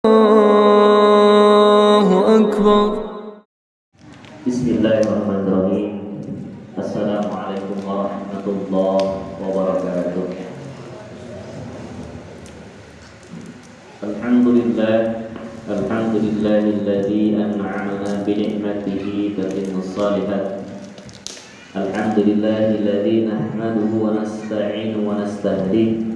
الله أكبر. بسم الله الرحمن الرحيم. السلام عليكم ورحمة الله وبركاته. الحمد لله الذي أنعمنا بنعمته تتم الصالحات. الحمد لله الذي نحمده ونستعين ونستهديه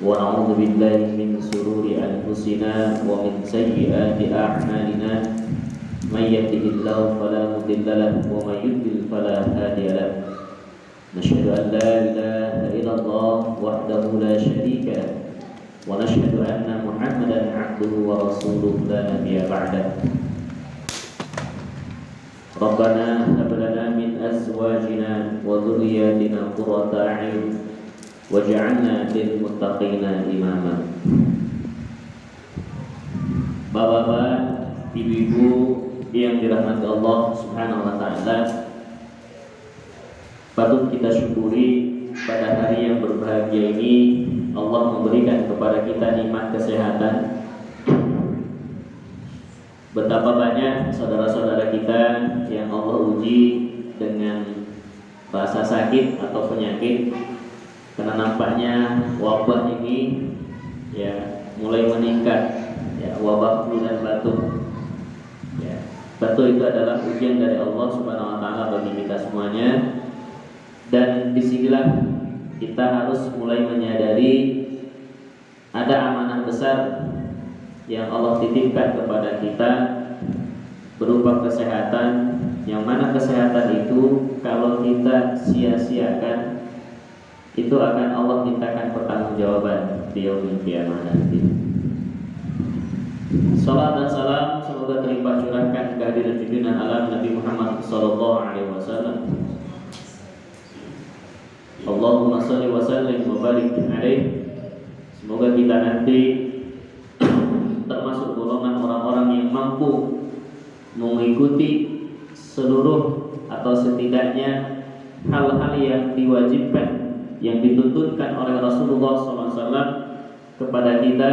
ونعوذ بالله من شرور أنفسنا ومن سيئات أعمالنا. من يهده الله فلا مضل له ومن يضلل فلا هادي له. نشهد أن لا إله إلا الله وحده لا شريك له ونشهد أن محمدا عبده ورسوله لا نبي بعده. ربنا هب لنا من أزواجنا وذرياتنا قرة أعين واجعلنا للمتقين إماما. Bapak-bapak, ibu-ibu yang dirahmati Allah Subhanahu wa taala, patut kita syukuri pada hari yang berbahagia ini Allah memberikan kepada kita nikmat kesehatan. Betapa banyak saudara-saudara kita yang Allah uji dengan rasa sakit atau penyakit, karena nampaknya wabah ini mulai meningkat, wabah flu dan batuk. Batuk itu adalah ujian dari Allah Subhanahu wa taala bagi kita semuanya. Dan disinilah kita harus mulai menyadari ada amanah besar yang Allah titipkan kepada kita berupa kesehatan, yang mana kesehatan itu kalau kita sia-siakan itu akan Allah mintakan pertanggungjawaban di yaumil qiyamah nanti. Salam dan salam semoga terlimpah curahkan kehadiran junjungan alam Nabi Muhammad sallallahu alaihi wasallam. Allahumma shalli wa sallim wa barik alaihi. Semoga kita nanti termasuk golongan orang-orang yang mampu mengikuti seluruh atau setidaknya hal-hal yang diwajibkan, yang dituntutkan oleh Rasulullah SAW kepada kita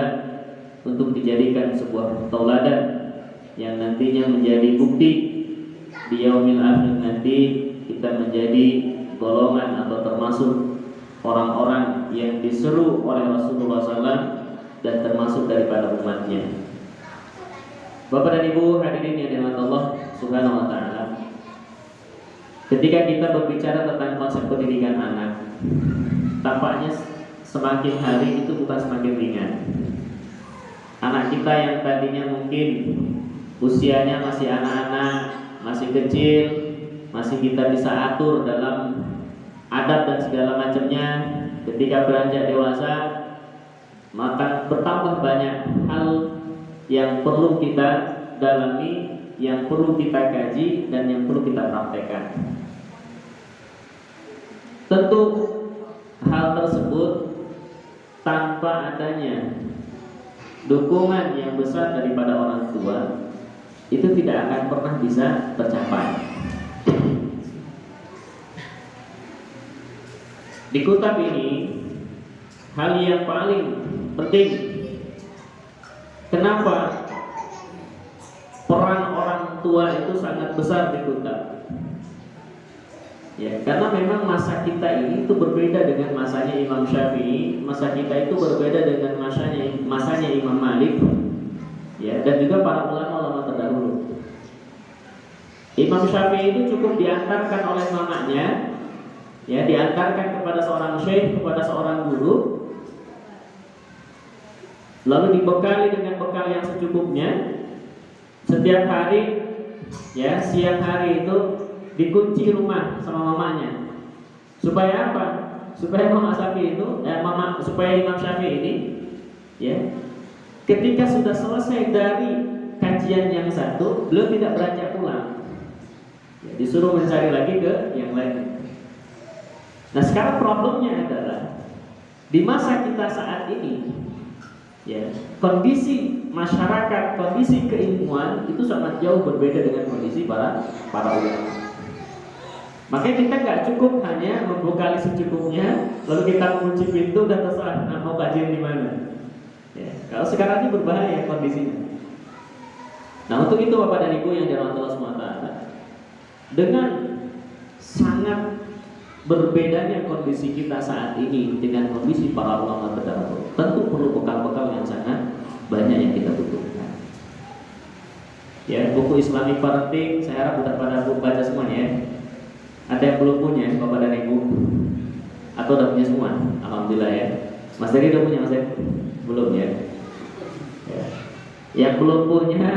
untuk dijadikan sebuah tauladan yang nantinya menjadi bukti di yaumil akhir nanti kita menjadi golongan atau termasuk orang-orang yang diseru oleh Rasulullah SAW dan termasuk daripada umatnya. Bapak dan Ibu hadirin yang dirahmati Allah Subhanahu wa taala, ketika kita berbicara tentang konsep pendidikan anak, tampaknya semakin hari itu bukan semakin ringan. Anak kita yang tadinya mungkin usianya masih anak-anak, masih kecil, masih kita bisa atur dalam adab dan segala macamnya, ketika beranjak dewasa maka bertambah banyak hal yang perlu kita dalami, yang perlu kita kaji, dan yang perlu kita praktekkan. Tentu hal tersebut tanpa adanya dukungan yang besar daripada orang tua itu tidak akan pernah bisa tercapai. Di kitab ini hal yang paling penting, kenapa peran orang tua itu sangat besar di kitab? Karena memang masa kita ini itu berbeda dengan masanya Imam Syafi'i, masa kita itu berbeda dengan masanya Imam Malik, dan juga para ulama-ulama terdahulu. Imam Syafi'i itu cukup diantarkan oleh mamanya, diantarkan kepada seorang syekh, kepada seorang guru, lalu dibekali dengan bekal yang secukupnya. Setiap hari, siang hari itu dikunci rumah sama mamanya. Supaya apa? Supaya Imam Syafi'i itu, supaya Imam Syafi'i ini, ketika sudah selesai dari kajian yang satu, beliau tidak beranjak pulang. Disuruh mencari lagi ke yang lain. Nah, sekarang problemnya adalah di masa kita saat ini, kondisi masyarakat, kondisi keilmuan itu sangat jauh berbeda dengan kondisi para ulama. Makanya kita nggak cukup hanya membekali secukupnya, lalu kita mengunci pintu dan terserah mau kajian di mana. Kalau sekarang ini berbahaya kondisinya. Nah, untuk itu Bapak dan Ibu yang dirahmati Allah SWT, dengan sangat berbedanya kondisi kita saat ini dengan kondisi para ulama terdahulu, tentu perlu bekal-bekal yang sangat banyak yang kita butuhkan. Ya, buku Islamic Parenting saya harap sudah pada baca semuanya ya. Ada yang belum punya Bapak dan Ibu? Atau udah punya semua? Alhamdulillah ya. Mas Dery udah punya Mas Dery? Belum ya? Ya. Yang belum punya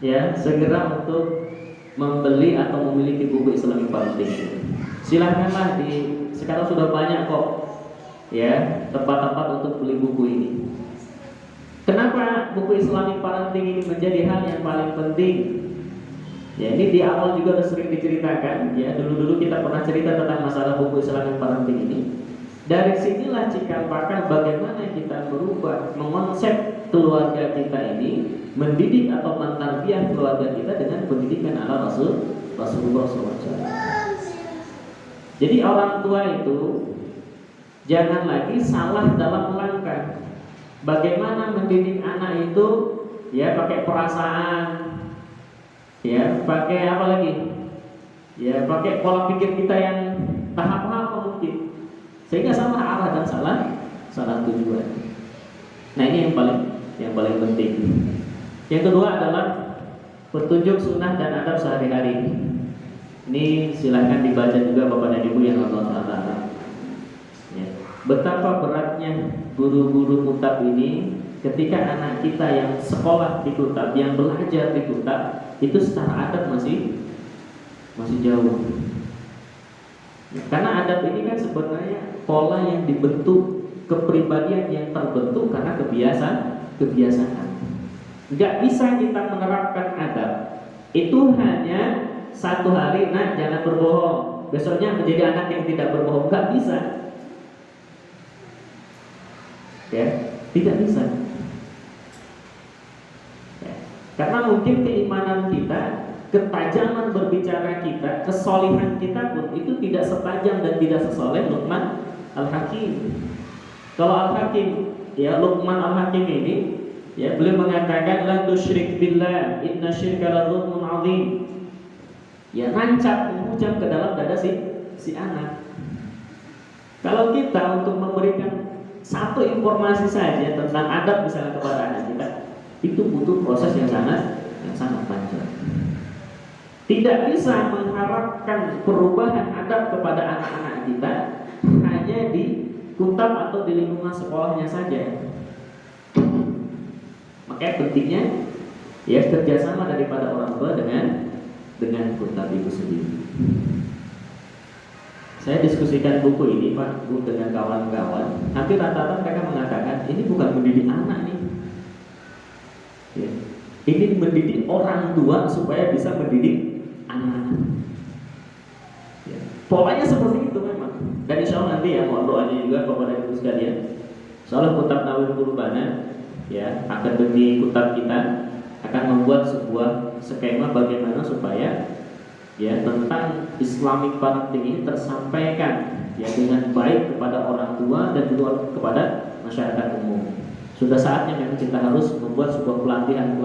ya segera untuk membeli atau memiliki buku Islamic Parenting. Silahkanlah, sekarang sudah banyak kok ya tempat-tempat untuk beli buku ini. Kenapa buku Islamic Parenting ini menjadi hal yang paling penting? Ya, ini di awal juga sudah sering diceritakan. Ya, dulu-dulu kita pernah cerita tentang masalah buku Islamic Parenting ini. Dari sinilah cikal bakal bagaimana kita berubah mengonsep keluarga kita ini, mendidik atau mentarbiyah keluarga kita dengan pendidikan ala Rasulullah SAW. Jadi orang tua itu jangan lagi salah dalam langkah bagaimana mendidik anak itu, ya pakai perasaan, ya pakai apa lagi, ya pakai pola pikir kita yang tahap-tahap mungkin, sehingga salah arah dan salah tujuan. Nah, ini yang paling penting. Yang kedua adalah petunjuk sunnah dan adab sehari-hari. Ini silahkan dibaca juga Bapak dan Ibu yang Allah Ta'ala. Ya. Betapa beratnya guru-guru kutab ini ketika anak kita yang sekolah di kutab, yang belajar di kutab, itu secara adab masih jauh. Ya, karena adab ini kan sebenarnya pola yang dibentuk, kepribadian yang terbentuk karena kebiasaan. Nggak bisa kita menerapkan adab itu hanya satu hari, nah jangan berbohong, besoknya menjadi anak yang tidak berbohong. Nggak bisa. Ya, tidak bisa. Ya. Karena mungkin keimanan kita, ketajaman berbicara kita, kesolihan kita pun itu tidak setajam dan tidak sesoleh Luqman Al-Hakim. Kalau Al-Hakim, ya Luqman Al-Hakim ini, ya beliau mengatakan la tusyrik billah inna syirka la dzulmun adzim. Ya, nancap menghujam ke dalam dada si anak. Kalau kita untuk memberikan satu informasi saja tentang adab misalnya kepada anak kita, itu butuh proses yang sangat panjang. Tidak bisa mengharapkan perubahan adab kepada anak-anak kita hanya di kutab atau di lingkungan sekolahnya saja. Makanya pentingnya ya kerjasama daripada orang tua dengan kutab itu sendiri. Saya diskusikan buku ini Pak Bu dengan kawan-kawan. Hampir rata-rata mereka mengatakan ini bukan mendidik anak nih. Ya. Ini mendidik orang tua supaya bisa mendidik anak. Ya. Polanya seperti itu memang. Dan insya Allah nanti ya mohon doanya juga kepada ibu sekalian. Soal kutab Nawir Qurbana, ya akademi kutab kita akan membuat sebuah skema bagaimana supaya ya tentang Islamic Parenting ini tersampaikan ya dengan baik kepada orang tua dan juga kepada masyarakat umum. Sudah saatnya memang kita harus membuat sebuah pelatihan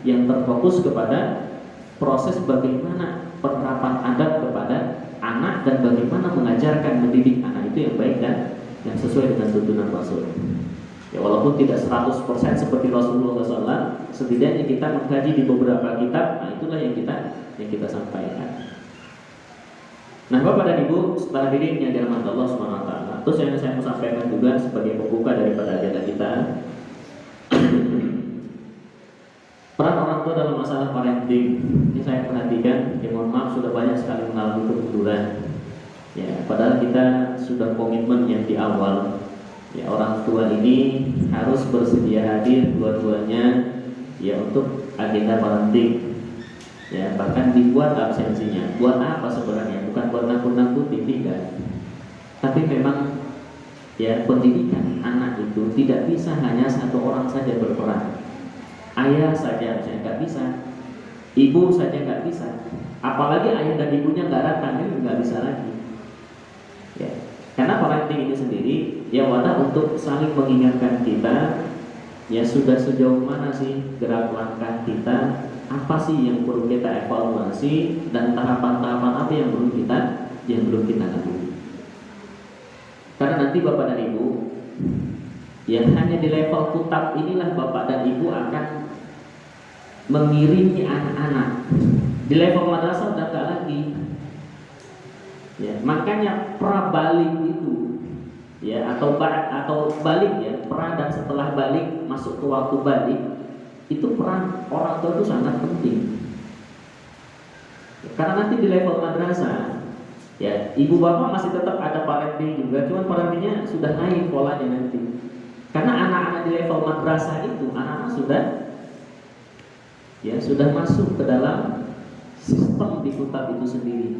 yang terfokus kepada proses bagaimana penerapan adab kepada anak dan bagaimana mengajarkan mendidik anak itu yang baik dan yang sesuai dengan tuntunan Rasul. Ya, walaupun tidak 100% seperti Rasulullah SAW, setidaknya kita mengkaji di beberapa kitab. Nah, itulah yang kita sampaikan. Nah, Bapak dan Ibu, setelah didik yang dirahmati Allah SWT, terus yang saya mau sampaikan juga sebagai pembuka daripada agenda kita, peran orang tua dalam masalah parenting. Ini saya perhatikan, ya mohon maaf sudah banyak sekali mengalami kemunduran. Ya, padahal kita sudah komitmen yang di awal. Ya, orang tua ini harus bersedia hadir dua-duanya ya untuk agenda parenting. Ya, bahkan dibuat absensinya. Buat apa sebenarnya? Bukan buat nakut-nakutin, tidak. Tapi memang ya pendidikan anak itu tidak bisa hanya satu orang saja berperan. Ayah saja nggak bisa, ibu saja nggak bisa. Apalagi ayah dan ibunya nggak datang, ini nggak bisa lagi. Ya. Karena parenting ini sendiri ya wadah untuk saling mengingatkan kita Ya sudah sejauh mana sih gerak langkah kita, apa sih yang perlu kita evaluasi, dan tahapan-tahapan apa yang belum kita lalui. Karena nanti Bapak dan Ibu, ya hanya di level kutab inilah Bapak dan Ibu akan mengiringi anak-anak. Di level madrasah udah gak lagi. Ya, makanya prabalik itu, ya, atau balik, ya, pra dan setelah balik masuk ke waktu balik, itu peran orang tua itu sangat penting. Karena nanti di level madrasah, ya, ibu bapak masih tetap ada parenting juga, cuman parentingnya sudah naik polanya nanti. Karena anak-anak di level madrasah itu anak-anak sudah masuk ke dalam sistem di kutab itu sendiri.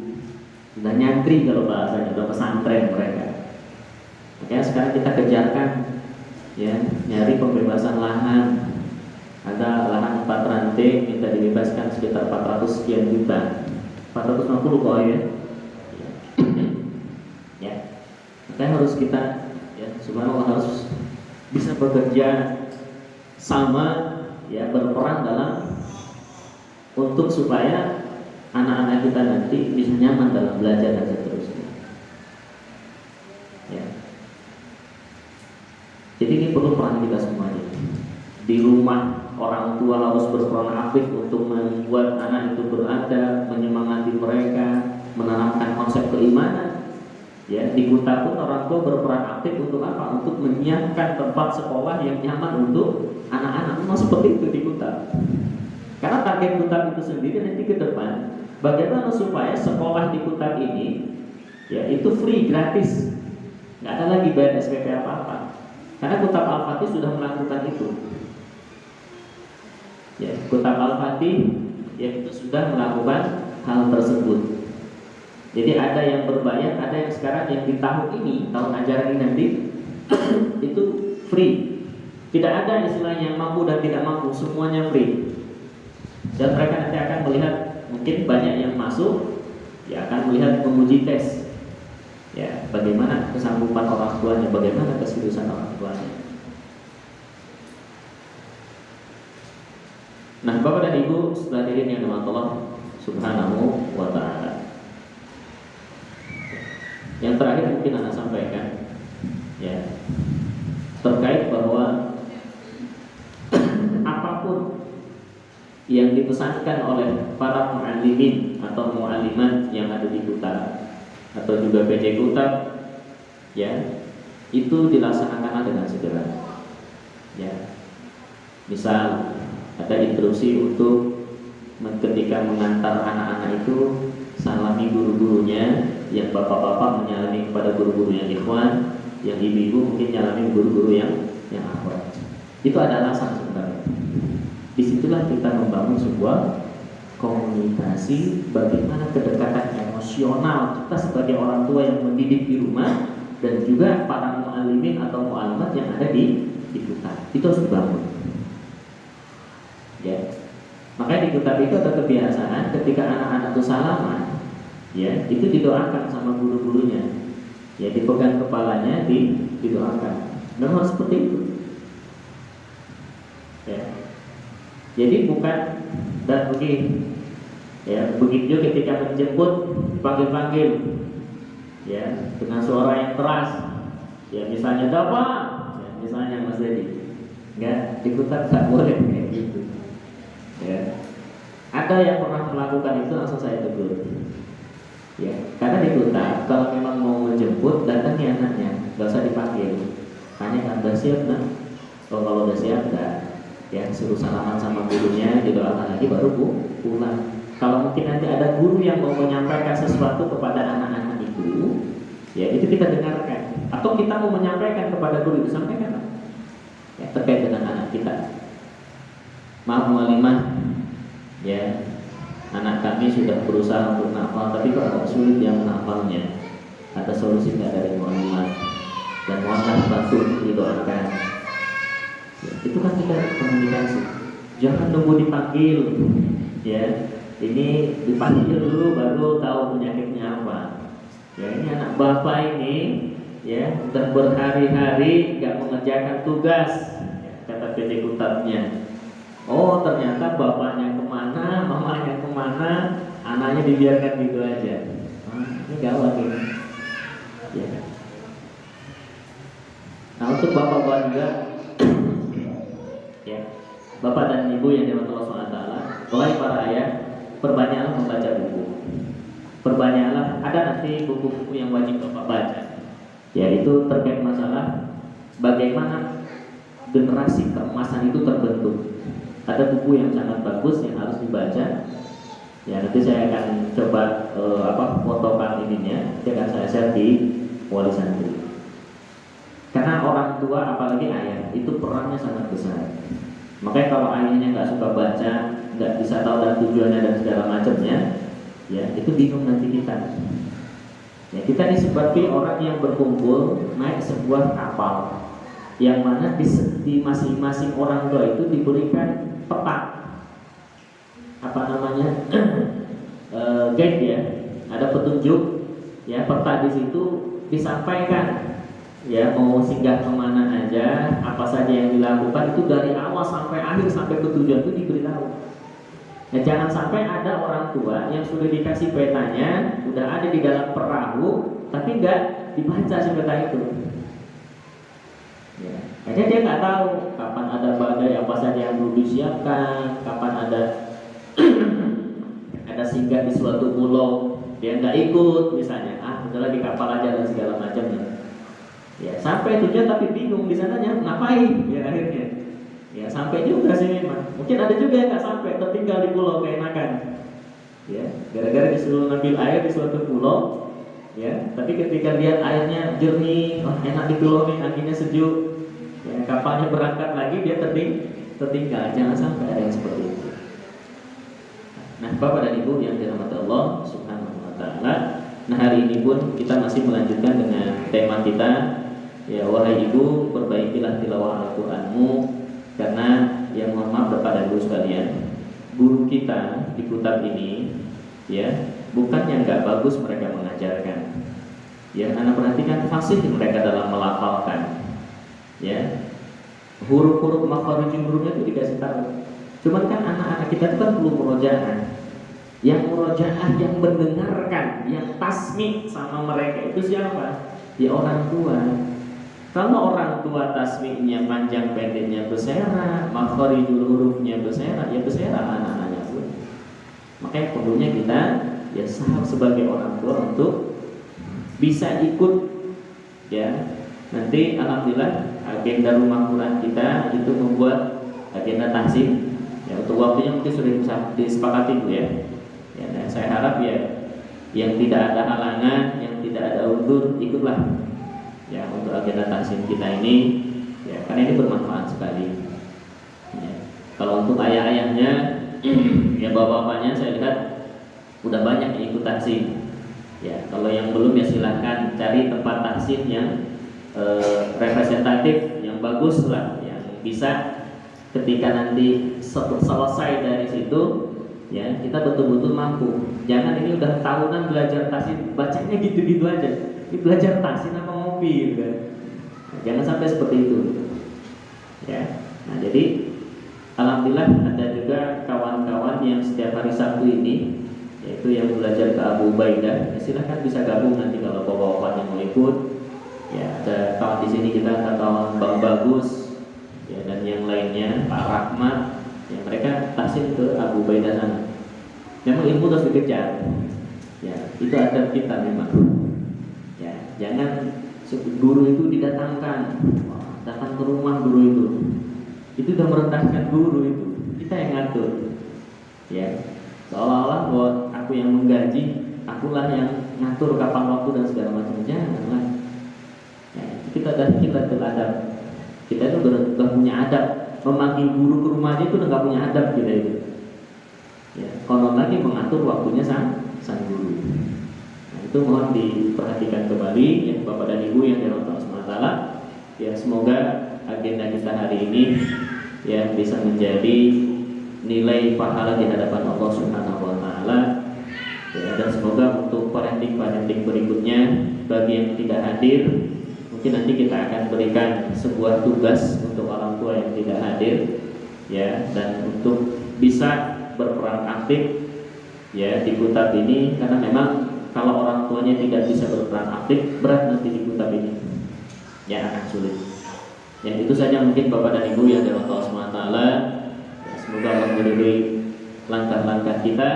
Sudah nyantri kalau bahasanya, sudah pesantren mereka. Makanya sekarang kita kejarkan, ya, nyari pembebasan lahan. Ada lahan 4 ranting minta dibebaskan sekitar 400 sekian juta, 450 kok ya. Ya, makanya harus kita, ya, subhanallah, harus bisa bekerja sama, ya, berperan dalam untuk supaya anak-anak kita nanti bisa nyaman dalam belajar dan seterusnya. Ya. Jadi ini perlu peran kita semuanya. Di rumah orang tua harus berperan aktif untuk membuat anak itu beradab, menyemangati mereka, menanamkan konsep keimanan. Ya, di Kuta pun orang tua berperan aktif untuk apa? Untuk menyiapkan tempat sekolah yang nyaman untuk anak-anak. Memang seperti itu di Kuta. Karena target Kuta itu sendiri nanti ke depan, bagaimana supaya sekolah di Kuta ini, ya, itu free, gratis, nggak ada lagi bayar SPP apa-apa. Karena Kuta Al-Fatih sudah melakukan itu. Ya, Kuta Al-Fatih, ya, itu sudah melakukan hal tersebut. Jadi ada yang berbayar, ada yang sekarang yang di tahun ini, tahun ajaran ini nanti itu free. Tidak ada istilah yang mampu dan tidak mampu, semuanya free. Dan mereka nanti akan melihat, mungkin banyak yang masuk, ya, akan melihat menguji tes, ya, bagaimana kesanggupan orang tuanya, bagaimana keseriusan orang tuanya. Nah, Bapak dan Ibu hadirin yang dirahmati Allah Subhanahu wa taala. Yang terakhir mungkin anak sampaikan, ya, terkait bahwa apapun yang dipesankan oleh para muallimin atau muallimat yang ada di Kuta atau juga PJ Kuta, ya, itu dilaksanakan dengan segera. Ya, misal ada instruksi untuk ketika mengantar anak-anak itu salami guru-gurunya, yang bapak-bapak menyalami kepada guru-guru yang ikhwan, yang ibu-ibu mungkin nyalami guru-guru yang akhwat. Itu ada alasan sebenarnya. Disitulah kita membangun sebuah komunikasi, bagaimana kedekatan emosional kita sebagai orang tua yang mendidik di rumah, dan juga para muallimin atau muallimat yang ada di Kuta. Itu harus dibangun. Ya. Makanya di Kuta itu ada kebiasaan ketika anak-anak itu salaman, ya, itu didoakan sama guru-gurunya. Ya, dipegang kepalanya, didoakan. Memang seperti itu. Ya. Jadi bukan dan begini, ya, begitu ketika menjemput panggil-panggil, ya, dengan suara yang keras, ya, misalnya Bapak, ya, misalnya Mas Dedi, enggak, di Kuta tak boleh kayak gitu. Ya. Ada yang pernah melakukan itu, langsung saya tegur. Ya, karena di Kuta kalau memang mau menjemput, datangi anaknya, nggak usah dipanggil. Tanya, udah siap kan? Oh, kalau udah siap, enggak. Ya, suruh salaman sama gurunya, didoakan lagi, baru pulang. Kalau mungkin nanti ada guru yang mau menyampaikan sesuatu kepada anak-anak itu, ya, itu kita dengarkan. Atau kita mau menyampaikan kepada guru itu, sampaikan, ya, terkait dengan anak kita. Maaf mualimah, ya, anak kami sudah berusaha untuk menghafal, tapi kok agak sulit yang menghafalnya. Ada solusi nggak dari mualimah? Dan mohonlah bantu didoakan. Ya, itu kan kita komunikasi. Jangan nunggu dipanggil, ya. Ini dipanggil dulu baru tahu penyakitnya apa. Ya, ini anak bapak ini, ya, udah berhari-hari nggak mengerjakan tugas. Ya. kata PT Kutatnya. Oh ternyata bapaknya kemana, mamanya kemana, anaknya dibiarkan gitu aja. Ini gawat ini. Ya. Nah untuk bapak-bapak juga, ya, bapak dan ibu yang dirahmati Allah SWT, wahai para ayah, perbanyaklah membaca buku. Perbanyaklah, ada nanti buku-buku yang wajib bapak baca, yaitu terkait masalah bagaimana generasi keemasan itu terbentuk. Ada buku yang sangat bagus yang harus dibaca. Ya nanti saya akan coba fotokan ininya, nanti akan saya share di Wali Santri. Karena orang tua apalagi ayah itu perannya sangat besar. Makanya kalau ayahnya nggak suka baca, nggak bisa tahu dan tujuannya dan segala macamnya, ya itu bingung nanti kita. Ya kita ini seperti orang yang berkumpul naik sebuah kapal, yang mana di masing-masing orang tua itu diberikan peta, guide ya, ada petunjuk, ya peta di situ disampaikan, ya mau singgah kemana aja, apa saja yang dilakukan itu dari awal sampai akhir sampai ke tujuan itu diberitahu. Nah jangan sampai ada orang tua yang sudah dikasih petanya, udah ada di dalam perahu, tapi nggak dibaca si peta itu. Ya, akhirnya dia nggak tahu kapan ada badai apa saja yang perlu disiapkan, kapan ada ada singgah di suatu pulau, dia nggak ikut misalnya, udahlah di kapal aja dan segala macamnya. Ya sampai tujuan tapi bingung di sananya ngapain, ya akhirnya. Ya sampai juga sih memang. Mungkin ada juga yang nggak sampai, tertinggal di pulau keenakan. Ya gara-gara disuruh ngambil air di suatu pulau. Ya, tapi ketika lihat airnya jernih, enak di pulau nih, anginnya sejuk, ya, kapalnya berangkat lagi dia tertinggal. Jangan sampai ada yang seperti itu. Nah, Bapak dan Ibu yang dirahmati Allah Subhanahu wa taala, nah hari ini pun kita masih melanjutkan dengan tema kita, ya wahai ibu, perbaikilah tilawah Al-Qur'anmu, karena yang mohon maaf kepada ibu sekalian, guru kita di Kutab ini, ya bukan yang nggak bagus mereka mengajarkan, ya anak perhatikan fasih mereka dalam melafalkan, ya huruf-huruf makharijul hurufnya itu dikasih tahu. Cuman kan anak-anak kita itu kan perlu murojaah, yang murojaah, yang mendengarkan, yang tasmi sama mereka itu siapa? Ya orang tua. Kalau orang tua tasminya panjang pendeknya bersera, makharijul hurufnya bersera, ya bersera anak-anaknya pun. Makanya perlunya kita ya sebagai orang tua untuk bisa ikut, ya nanti alhamdulillah agenda rumah Quran kita itu membuat agenda tahsin, ya untuk waktunya mungkin sudah bisa disepakati Bu ya. Ya dan saya harap ya yang tidak ada halangan, yang tidak ada undur ikutlah ya untuk agenda tahsin kita ini, ya karena ini bermanfaat sekali. Ya. Kalau untuk ayah-ayahnya ya bapak-bapaknya saya lihat udah banyak yang ikut tahsin. Ya, kalau yang belum ya silahkan cari tempat tahsin yang representatif, yang bagus lah, yang bisa ketika nanti selesai dari situ, ya kita betul-betul mampu. Jangan ini udah tahunan belajar tahsin, bacanya gitu-gitu aja. Ini belajar tahsin apa ngopi, gitu. Nah, jangan sampai seperti itu. Ya, nah jadi alhamdulillah ada juga kawan-kawan yang setiap hari Sabtu ini, yaitu yang belajar ke Abu Ubaidah, ya silahkan bisa gabung nanti kalau bapak-bapak yang mau ikut. Ya ada kawan di sini, kita ada kawan Bang Bagus, ya dan yang lainnya Pak Rahmat, ya mereka tahsin ke Abu Ubaidah sana. Memang ilmu harus dikejar, ya itu ada kita memang. Ya jangan guru itu didatangkan, datang ke rumah guru itu udah merendahkan guru itu, kita yang ngatur, ya. Seolah-olah bahwa aku yang menggaji, akulah yang ngatur kapan waktu dan segala macam. Janganlah. Ya, kita teladab. Kita itu udah punya adab. Memanggil guru ke rumah aja itu udah nggak punya adab kita itu. Ya, konon lagi mengatur waktunya sang guru. Nah, itu mohon diperhatikan kembali ya Bapak dan Ibu yang dirahmati Allah SWT. Ya semoga agenda kita hari ini ya bisa menjadi nilai pahala di hadapan Allah Subhanahu wa taala. Ya, dan semoga untuk parenting berikutnya bagi yang tidak hadir, mungkin nanti kita akan berikan sebuah tugas untuk orang tua yang tidak hadir, ya, dan untuk bisa berperan aktif, ya, di kutab ini, karena memang kalau orang tuanya tidak bisa berperan aktif, berat nanti di kutab ini, ya, akan sulit. Ya, itu saja mungkin Bapak dan Ibu yang dirahmati Allah SWT. Ya, semoga Allah meridhoi langkah-langkah kita.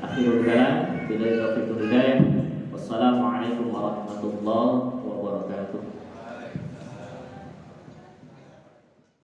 Akhirul kalam, billahi taufiq wal hidayah. Wassalamualaikum warahmatullahi